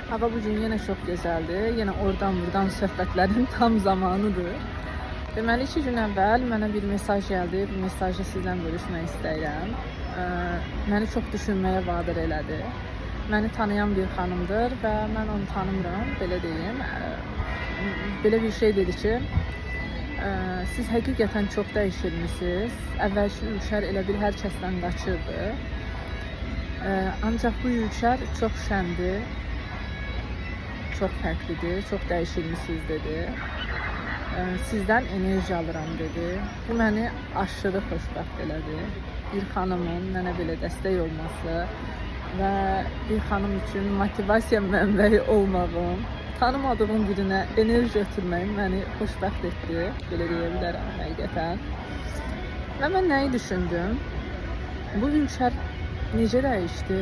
Hava bugün yenə çox gözəldir. Yenə oradan-buradan söhbətlərin tam zamanıdır. Deməli 2 gün əvvəl mənə bir mesaj gəldi. Bu mesajı sizlə bölüşmək istəyirəm. Məni çox düşünməyə vadar elədi. Məni tanıyan bir xanımdır və mən onu tanımıram, belə deyim. Belə bir şey dedi ki, siz həqiqətən çox dəyişirmisiniz. Əvvəlki Ülker elə bil hər kəsdən qaçırdı. Ancaq bu Ülker çox şəndir, çox fərqlidir, çox dəyişilmisiniz dedi. Sizdən enerji alıram dedi. Bu məni aşırı xoşbəxt elədi. Bir xanımın mənə belə dəstək olması və bir xanım üçün motivasiya mənbəyi olmağım, tanımadığım birinə enerji ötürməyim məni xoşbəxt etdi, belə deyə bilərəm həqiqətən. Və mən nəyi düşündüm? Bu Ülker necə dəyişdi?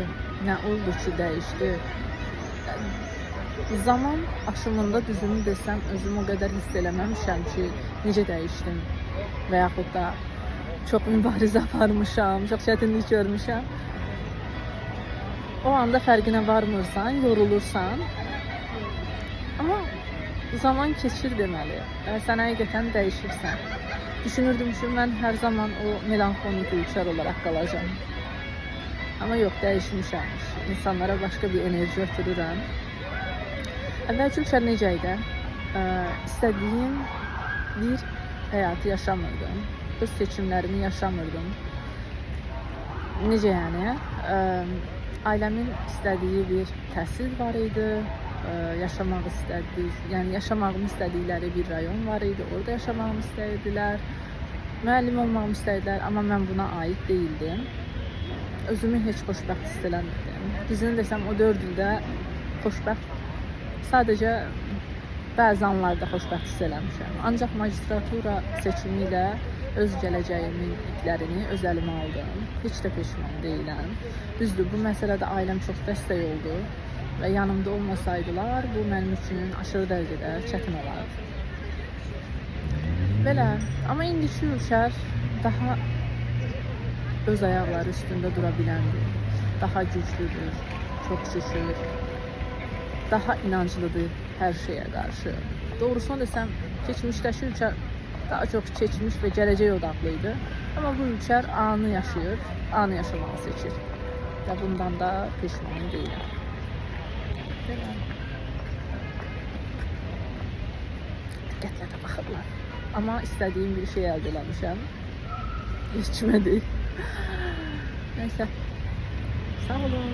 Nə oldu ki dəyişdi? Zaman aşımında düzünü desəm, özüm o qədər hiss eləməmişəm ki, necə dəyişdim və yaxud da çox mübarizə aparmışam, çox çətinlik görmüşəm. O anda fərqinə varmırsan, yorulursan. Amma zaman keçir deməli və sən həqiqətən dəyişirsən. Düşünürdüm ki, mən hər zaman o melanxolik Ülker olaraq qalacağım. Amma yox, dəyişmişəm. İnsanlara başqa bir enerji ötürürəm. Əvvəlki Ülker necə idi? İstədiyim bir həyatı yaşamırdım. Öz seçimlərimi yaşamırdım. Necə yəni? Ailəmin istədiyi bir təhsil var idi. Yaşamağımı istədikləri bir rayon var idi. Orada yaşamağımı istəyirdilər. Müəllim olmağımı istədilər, amma mən buna aid deyildim. Özümü heç xoşbəxt hiss eləmirdim. Düzünü desəm, o 4 ildə xoşbəxt, sadəcə bəzi anlarda xoşbəxt hiss eləmişəm. Ancaq magistratura seçimi ilə öz gələcəyimin iplərini öz əlimə aldım. Heç də peşman deyiləm. Düzdür, bu məsələdə ailəm çox dəstək oldu və yanımda olmasaydılar, bu mənim üçün aşırı dərəcədə çətin olardı. Belə, amma indiki Ülker daha öz ayaqları üstündə dura biləndir. Daha güclüdür, çox şükür. Daha inanclıdır hər şeyə qarşı. Doğrusunu desəm, keçmişdəki Ülker daha çox keçmiş və gələcək odaqlıydı. Amma bu Ülker anı yaşayır, anı yaşamağı seçir. Və bundan da peşman deyiləm. Diqqətlə də baxırlar. Amma istədiyim bir şey əldə eləmişəm. Heç kimə deyil. Neyse. Sağ olun.